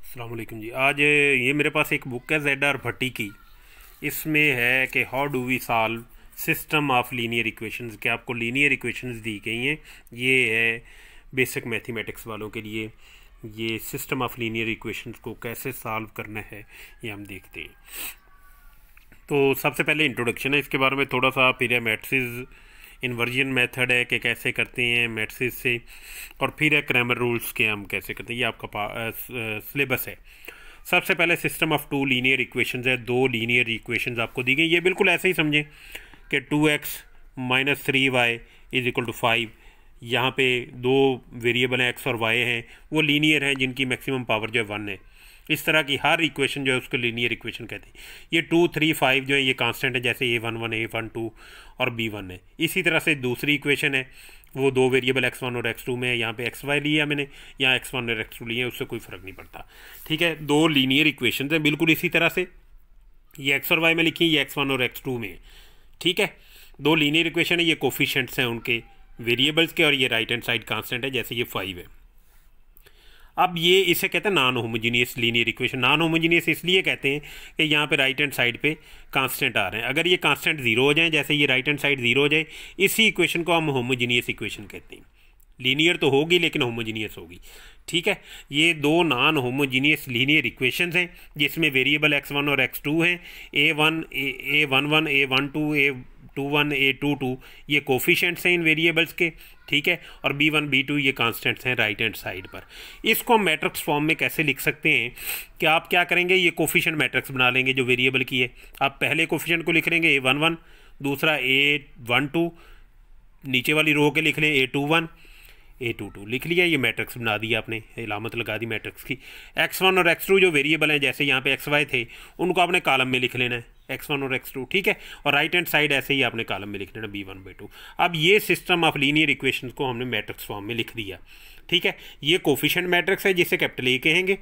अस्सलाम वालेकुम जी। आज ये मेरे पास एक बुक है Z.R. भट्टी की। इसमें है कि how do we solve system of linear equations, कि आपको लीनियर इक्वेशंस दी गई हैं। ये है बेसिक मैथमेटिक्स वालों के लिए। ये सिस्टम ऑफ लीनियर इक्वेशंस को कैसे सॉल्व करना है ये हम देखते हैं। तो सबसे पहले इंट्रोडक्शन है इसके बारे में थोड़ा सा, फिर है मैट्रिक्स इन्वर्जन मेथड है कि कैसे करते हैं मैट्रिक्स से, और फिर है क्रैमर रूल्स के हम कैसे करते हैं। ये आपका सिलेबस है। सबसे पहले system of two linear equations है। दो लीनियर इक्वेशंस आपको दी गई। ये बिल्कुल ऐसे ही समझें कि 2x minus 3y is equal to 5। यहाँ पे दो वेरिएबल हैं x और y हैं, वो लीनियर हैं जिनकी मैक्सिमम पावर जो है 1 है। इस तरह की हर इक्वेशन जो है उसको लीनियर इक्वेशन कहते हैं। ये 2, 3, 5 जो है ये कांस्टेंट है, जैसे a11, a12 और b1 है। इसी तरह से दूसरी इक्वेशन है, वो दो वेरिएबल x1 और x2 में है। यहाँ पे xy लिया मैंने, यहाँ x1 और x2 लिए, उससे कोई फ़र्क नहीं पड़ता। ठीक है, दो लीनियर इक्वेशन हैं बिल्कुल इसी तरह से। ये x और y में लिखी, ये x1 और x2 में है। ठीक है, दो लीनियर इक्वेशन है, ये कोफिशिएंट्स हैं उनके वेरिएबल्स के, और ये राइट हैंड साइड कांस्टेंट है, जैसे ये 5 है। अब ये इसे कहते हैं non homogeneous linear equation. Non homogeneous इसलिए कहते हैं कि यहाँ पे राइट हैंड साइड पे कांस्टेंट आ रहे हैं। अगर ये कांस्टेंट जीरो हो जाए, जैसे ये राइट हैंड साइड जीरो हो जाए, इसी इक्वेशन को हम होमोजीनियस इक्वेशन कहते हैं। लीनियर तो होगी लेकिन होमोजीनियस होगी। ठीक है, ये दो नॉन होमोजीनियस लीनियर इक्वेशंस हैं जिसमें वेरिएबल x1 और x2 हैं। a11, a12, a21, a22 ये कोफिशिएंट्स हैं इन वेरिएबल्स के। ठीक है, और b1, b2 ये कांस्टेंट्स हैं राइट हैंड साइड पर। इसको हम मैट्रिक्स फॉर्म में कैसे लिख सकते हैं कि आप क्या करेंगे, ये कोफिशिएंट मैट्रिक्स बना लेंगे जो वेरिएबल की है। आप पहले कोफिशिएंट को लिख लेंगे a11, दूसरा a12, नीचे वाली रो के लिख लें a21, a22 लिख लिया। ये मैट्रिक्स बना दिया आपने, इलामत लगा दी मैट्रिक्स की। x1 और x2 जो वेरिएबल हैं, जैसे यहाँ पे xy थे, उनको आपने कॉलम में लिख लेना है, x1 और x2। ठीक है, और राइट हैंड साइड ऐसे ही आपने कॉलम में लिख लेना b1, b2। अब ये सिस्टम ऑफ लीनियर इक्वेशंस को हमने मैट्रिक्स फॉर्म में लिख दिया। ठीक है, ये कोफिशिएंट मैट्रिक्स है जिसे कैपिटल ए कहेंगे।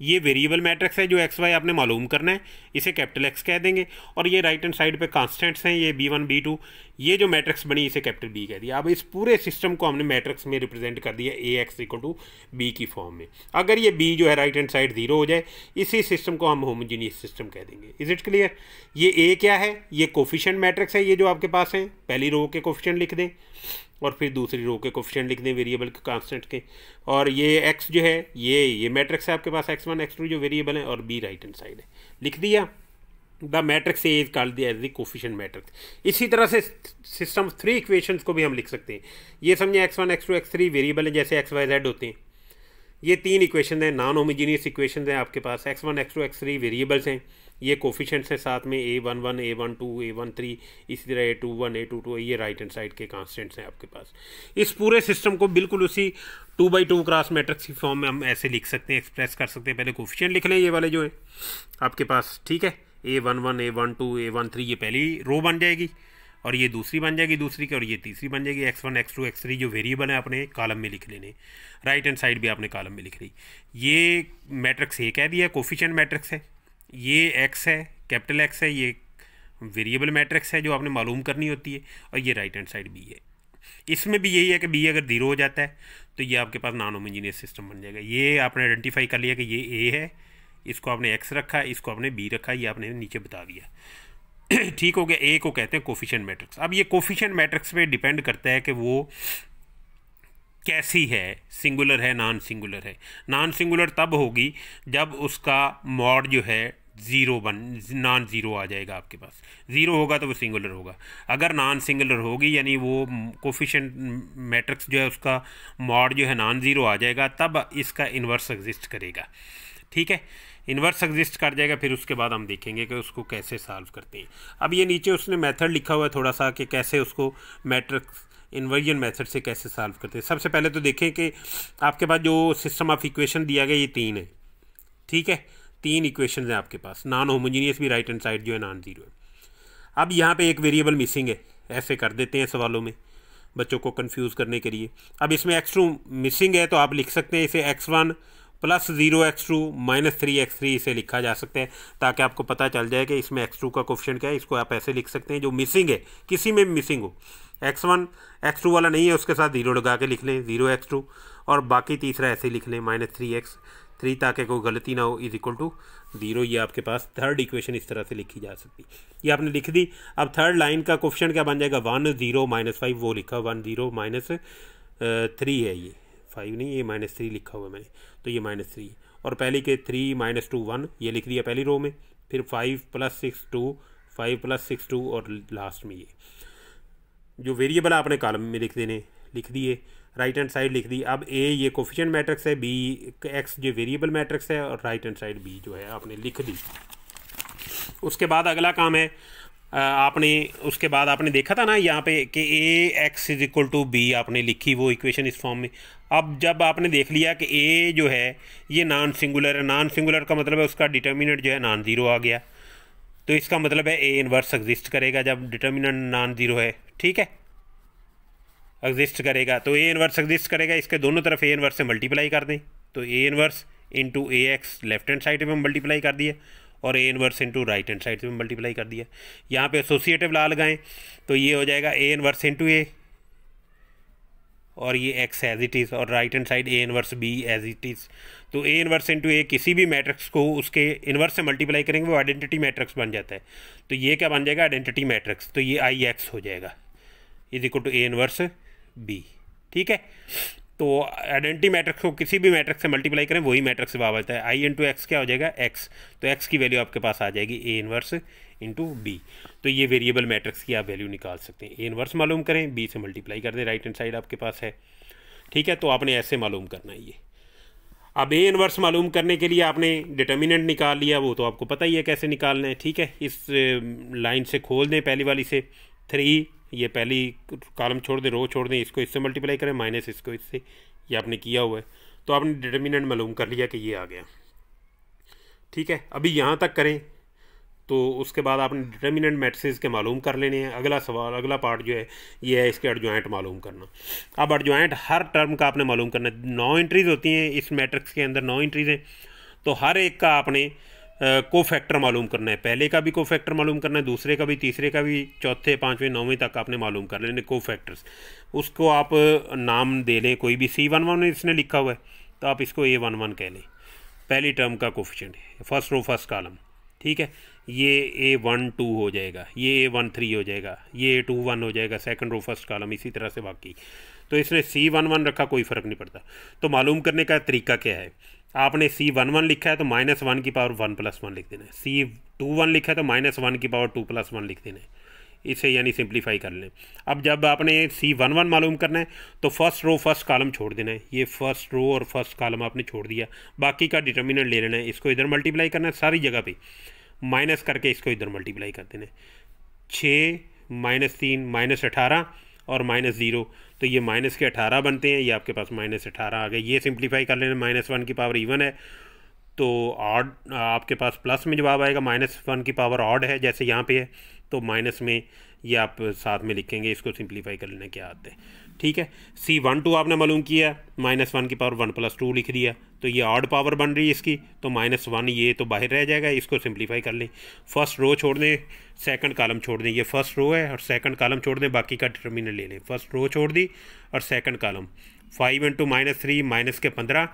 ये वेरिएबल मैट्रिक्स है जो एक्स वाई आपने मालूम करना है, इसे कैपिटल एक्स कह देंगे। और ये राइट हैंड साइड पे कांस्टेंट्स हैं, ये b1, b2। ये जो मैट्रिक्स बनी इसे कैपिटल बी कह दिया। अब इस पूरे सिस्टम को हमने मैट्रिक्स में रिप्रेजेंट कर दिया ax इक्वल टू बी की फॉर्म में। अगर ये b जो है राइट हैंड साइड जीरो हो जाए, इसी सिस्टम को हम होमोजीनियस सिस्टम कह देंगे। Is it clear? ये a क्या है? ये कोफिशिएंट मैट्रिक्स है, ये जो आपके पास है। पहली रो के कोफिशिएंट लिख दें और फिर दूसरी रो के कोफिशिएंट लिख दें वेरिएबल के कांस्टेंट के। और ये x जो है ये मैट्रिक्स है आपके पास, x1, x2 जो वेरिएबल है, और b राइट हैंड साइड है। लिख दिया। The matrix A is called as the coefficient matrix. इसी तरह से सिस्टम 3 इक्वेशंस को भी हम लिख सकते हैं। ये समझे x1, x2, x3 वेरिएबल है, जैसे x, y, z होते हैं। ये 3 इक्वेशन हैं, नॉन होमोजीनियस इक्वेशन हैं आपके पास। x1, x2, x3 वेरिएबल्स हैं, ये कोफिशिएंट्स हैं साथ में a11, a12, a13, इसी तरह a21, a22, ये राइट हैंड साइड के कांस्टेंट्स हैं आपके पास। इस पूरे सिस्टम को बिल्कुल उसी 2x2 क्रॉस मैट्रिक्स की फॉर्म में हम ऐसे लिख सकते हैं, एक्सप्रेस कर सकते हैं। पहले कोफिशिएंट लिख लें, ये वाले जो है आपके पास। ठीक है, a11, a12, a13 ये पहली रो बन जाएगी, और ये दूसरी बन जाएगी दूसरी की, और ये तीसरी बन जाएगी। x1, x2, x3 जो वेरिएबल है अपने कॉलम में लिख लेने, राइट हैंड साइड भी आपने कॉलम में लिख ली। ये मैट्रिक्स ए कह दिया, कोफिशिएंट मैट्रिक्स है। ये x है, कैपिटल X है, ये वेरिएबल मैट्रिक्स है जो आपने मालूम करनी होती है, और ये राइट हैंड साइड b है। इसमें भी यही है कि b अगर जीरो हो जाता है तो ये आपके पास नॉन होमोजीनियस सिस्टम बन जाएगा। ये आपने आइडेंटिफाई कर लिया कि ये a है, इसको आपने x रखा, इसको आपने b रखा, ये आपने नीचे बता दिया। ठीक हो गया। ए को कहते हैं कोफिशिएंट मैट्रिक्स। अब ये कोफिशिएंट मैट्रिक्स पे डिपेंड करता है कि वो कैसी है, सिंगुलर है, नॉन सिंगुलर है। नॉन सिंगुलर तब होगी जब उसका मॉड जो है नॉन ज़ीरो आ जाएगा आपके पास। ज़ीरो होगा तो वो सिंगुलर होगा। अगर नॉन सिंगुलर होगी, यानी वो कोफिशिएंट मैट्रिक्स जो है उसका मॉड जो है नॉन ज़ीरो आ जाएगा, तब इसका इन्वर्स एग्जिस्ट करेगा। ठीक है, इन्वर्स एग्जिस्ट कर जाएगा, फिर उसके बाद हम देखेंगे कि उसको कैसे सॉल्व करते हैं। अब ये नीचे उसने मेथड लिखा हुआ है थोड़ा सा कि कैसे उसको मैट्रिक्स इन्वर्जन मेथड से कैसे सॉल्व करते हैं। सबसे पहले तो देखें कि आपके पास जो सिस्टम ऑफ इक्वेशन दिया गया ये 3 है। ठीक है, 3 इक्वेशन हैं आपके पास, नॉन होमोजीनियस भी, राइट हैंड साइड जो है नॉन ज़ीरो है। अब यहाँ पे एक वेरिएबल मिसिंग है, ऐसे कर देते हैं सवालों में बच्चों को कंफ्यूज करने के लिए। अब इसमें x2 मिसिंग है, तो आप लिख सकते हैं इसे x1 plus 0x2 minus 3x3 इसे लिखा जा सकता है, ताकि आपको पता चल जाए कि इसमें x2 का कोफिशिएंट क्या है। इसको आप ऐसे लिख सकते हैं, जो मिसिंग है, किसी में भी मिसिंग हो, x1 x2 वाला नहीं है उसके साथ 0 लगा के लिख लें 0x2, और बाकी तीसरा ऐसे लिख लें -3x 3 ताकि कोई गलती ना हो, इज इक्वल टू 0। ये आपके पास थर्ड इक्वेशन इस तरह से लिखी जा सकती, ये आपने लिख दी। अब थर्ड लाइन का कोफिशिएंट क्या बन जाएगा, 1 0 -5, वो लिखा 1 0 -3 है, ये 5 नहीं, ये -3 लिखा हुआ मैंने, तो ये -3। और पहले के 3 -2 1 ये लिख दिया पहली रो में, फिर 5 + 6 2, 5 + 6 2, और लास्ट में ये जो वेरिएबल आपने कॉलम में लिख दिए, राइट हैंड साइड लिख दी। अब ए ये कोफिशिएंट मैट्रिक्स है, बी एक्स जो वेरिएबल मैट्रिक्स है, और राइट हैंड साइड बी जो है आपने लिख दी। उसके बाद अगला काम है उसके बाद आपने देखा था ना यहाँ पे कि a x is equal to b आपने लिखी वो इक्वेशन इस फॉर्म में। अब जब आपने देख लिया कि ए जो है ये नॉन सिंगुलर है, नॉन सिंगुलर का मतलब है उसका डिटर्मिनेंट जो है नॉन ज़ीरो आ गया, तो इसका मतलब है ए इनवर्स एग्जिस्ट करेगा जब डिटर्मिनेंट नॉन ज़ीरो है, ठीक है, एग्जिस्ट करेगा। तो ए इनवर्स एग्जिस्ट करेगा, इसके दोनों तरफ ए इनवर्स से मल्टीप्लाई कर दें, तो A inverse into A x left hand side में मल्टीप्लाई कर दिया, और A inverse into right hand side से मल्टीप्लाई कर दिया। यहाँ पे एसोसिएटिव ला लगाएं तो ये हो जाएगा ए इनवर्स इंटू ए, और ये एक्स एज इट इज़, और right hand side A inverse B as it is. तो ए इनवर्स इंटू ए किसी भी मैट्रिक्स को उसके इनवर्स से मल्टीप्लाई करेंगे वो आइडेंटिटी मैट्रिक्स बन जाता है। तो ये क्या बन जाएगा, आइडेंटिटी मैट्रिक्स, तो ये आई एक्स हो जाएगा is equal to A inverse B, ठीक है। तो आइडेंटिटी मैट्रिक्स को किसी भी मैट्रिक्स से मल्टीप्लाई करें वही मैट्रिक्स से आता है, आई इंटू एक्स क्या हो जाएगा एक्स, तो एक्स की वैल्यू आपके पास आ जाएगी ए इनवर्स इंटू बी। तो ये वेरिएबल मैट्रिक्स की आप वैल्यू निकाल सकते हैं, ए इनवर्स मालूम करें, बी से मल्टीप्लाई कर दें, राइट हैंड साइड आपके पास है, ठीक है। तो आपने ऐसे मालूम करना है ये। अब ए इनवर्स मालूम करने के लिए आपने डिटर्मिनेंट निकाल लिया, वो तो आपको पता ही है कैसे निकालना है, ठीक है। इस लाइन से खोल दें पहली वाली से 3, ये पहली कॉलम छोड़ दें, रो छोड़ दें, इसको इससे मल्टीप्लाई करें माइनस इसको इससे, ये आपने किया हुआ है। तो आपने डिटर्मिनेंट मालूम कर लिया कि ये आ गया, ठीक है। अभी यहाँ तक करें तो उसके बाद आपने डिटर्मिनेंट मैट्रिसेस के मालूम कर लेने हैं। अगला सवाल, अगला पार्ट जो है ये है इसके एडजॉइंट मालूम करना। अब एडजॉइंट हर टर्म का आपने मालूम करना है। 9 एंट्रीज होती हैं इस मैट्रिक्स के अंदर, 9 एंट्रीज हैं, तो हर एक का आपने कोफैक्टर मालूम करना है। पहले का भी कोफैक्टर मालूम करना है, दूसरे का भी, तीसरे का भी, चौथे, पाँचवें, 9वें तक आपने मालूम कर लेने कोफैक्टर्स। उसको आप नाम दे लें कोई भी, C11 इसने लिखा हुआ है तो आप इसको A11 कह लें, पहली टर्म का coefficient, first row first column, ठीक है। ये A12 हो जाएगा, ये A13 हो जाएगा, ये A21 हो जाएगा, सेकंड रो फर्स्ट कॉलम, इसी तरह से बाकी। तो इसने C11 रखा, कोई फ़र्क नहीं पड़ता। तो मालूम करने का तरीका क्या है, आपने C11 लिखा है तो -1 की पावर 1 + 1 लिख देना है, C21 लिखा है तो -1 की पावर 2 + 1 लिख देना है, इसे यानी सिंप्लीफाई कर लें। अब जब आपने C11 मालूम करना है तो फर्स्ट रो फर्स्ट कॉलम छोड़ देना है, ये फर्स्ट रो और फर्स्ट कॉलम आपने छोड़ दिया, बाकी का डिटर्मिनेंट ले लेना है, इसको इधर मल्टीप्लाई करना है सारी जगह पे, माइनस करके इसको इधर मल्टीप्लाई कर देना है। 6 -3 -18 और -0, तो ये माइनस के 18 बनते हैं, ये आपके पास -18 आ गए। ये सिंप्लीफाई कर लेना, -1 की पावर इवन है तो ऑड आपके पास प्लस में जवाब आएगा, -1 की पावर ऑड है जैसे यहाँ पे है, तो माइनस में ये आप साथ में लिखेंगे, इसको सिंप्लीफाई कर लेना क्या आता है, ठीक है। C12 आपने मालूम किया, -1 की पावर 1 + 2 लिख दिया, तो ये ऑड पावर बन रही है इसकी, तो -1 ये तो बाहर रह जाएगा, इसको सिंप्लीफाई कर लें। फर्स्ट रो छोड़ दें, सेकंड कॉलम छोड़ दें, ये फर्स्ट रो है और सेकंड कॉलम छोड़ दें, बाकी का डिटर्मिनेंट ले लें। फर्स्ट रो छोड़ दी और सेकंड कॉलम, 5 × -3 -15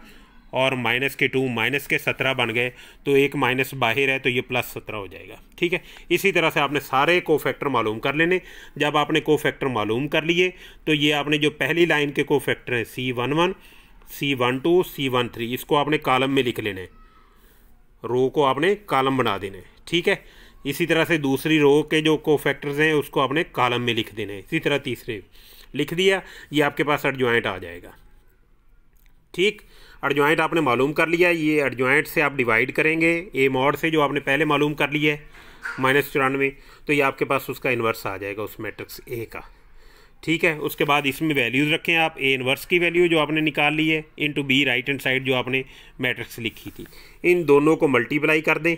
और -2 -17 बन गए, तो एक माइनस बाहर है तो ये +17 हो जाएगा, ठीक है। इसी तरह से आपने सारे कोफैक्टर मालूम कर लेने। जब आपने कोफैक्टर मालूम कर लिए तो ये आपने जो पहली लाइन के कोफैक्टर हैं C11 C12 C13, इसको आपने कॉलम में लिख लेना है, रो को आपने कॉलम बना देना है, ठीक है। इसी तरह से दूसरी रो के जो कोफैक्टर्स हैं उसको आपने कॉलम में लिख देना है, इसी तरह तीसरे लिख दिया, ये आपके पास एडजॉइंट आ जाएगा, ठीक। एडजॉइंट आपने मालूम कर लिया, ये एडजॉइंट से आप डिवाइड करेंगे ए मॉड से जो आपने पहले मालूम कर लिया है -94, तो ये आपके पास उसका इन्वर्स आ जाएगा उस मैट्रिक्स ए का, ठीक है। उसके बाद इसमें वैल्यूज़ रखें आप, ए इन्वर्स की वैल्यू जो आपने निकाल ली है into B right hand side जो आपने मैट्रिक्स लिखी थी, इन दोनों को मल्टीप्लाई कर दें,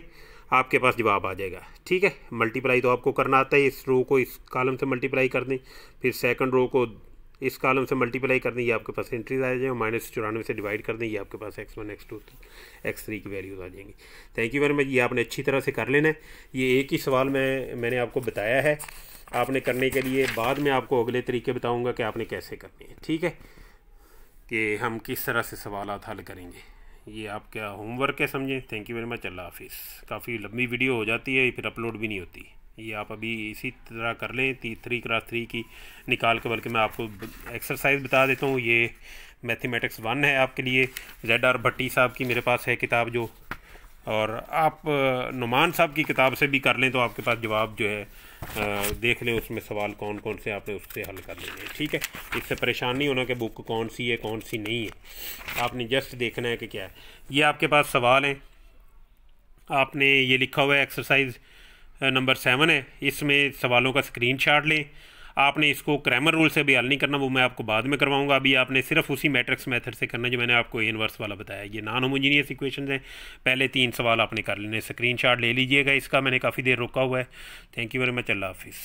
आपके पास जवाब आ जाएगा, ठीक है। मल्टीप्लाई तो आपको करना आता है, इस रो को इस कॉलम से मल्टीप्लाई कर दें, फिर सेकंड रो को इस कॉलम से मल्टीप्लाई कर दें, ये आपके पास एंट्रीज आ जाएंगे, -94 से डिवाइड कर दें, ये आपके पास x1 x2 x3 की वैल्यूज आ जाएंगी। Thank you very much. ये आपने अच्छी तरह से कर लेना है, ये एक ही सवाल मैंने आपको बताया है आपने करने के लिए, बाद में आपको अगले तरीके बताऊँगा कि आपने कैसे करने हैं, ठीक है, कि हम किस तरह से सवाल हल करेंगे। ये आपका होमवर्क है, समझें। थैंक यू वेरी मच, अल्लाह हाफिज़। काफ़ी लंबी वीडियो हो जाती है, फिर अपलोड भी नहीं होती। ये आप अभी इसी तरह कर लें 3x3 की निकाल के, बल्कि मैं आपको एक्सरसाइज बता देता हूँ। ये मैथमेटिक्स 1 है आपके लिए, ZR भट्टी साहब की मेरे पास है किताब जो, और आप नुमान साहब की किताब से भी कर लें तो आपके पास जवाब जो है देख लें, उसमें सवाल कौन कौन से आपने उससे हल कर लेंगे, ठीक है। इससे परेशान नहीं होना कि बुक कौन सी है कौन सी नहीं है, आपने जस्ट देखना है कि क्या है। ये आपके पास सवाल हैं, आपने ये लिखा हुआ है एक्सरसाइज नंबर 7 है, इसमें सवालों का स्क्रीनशॉट लें। आपने इसको क्रैमर रूल से भी हल नहीं करना, वो मैं आपको बाद में करवाऊंगा। अभी आपने सिर्फ उसी मैट्रिक्स मेथड से करना जो मैंने आपको ए इनवर्स वाला बताया। ये नॉन होमोजीनियस इक्वेशंस हैं, पहले 3 सवाल आपने कर लेने। स्क्रीनशॉट ले लीजिएगा इसका, मैंने काफ़ी देर रोका हुआ है। थैंक यू वेरी मच, अल्लाह हाफिज़।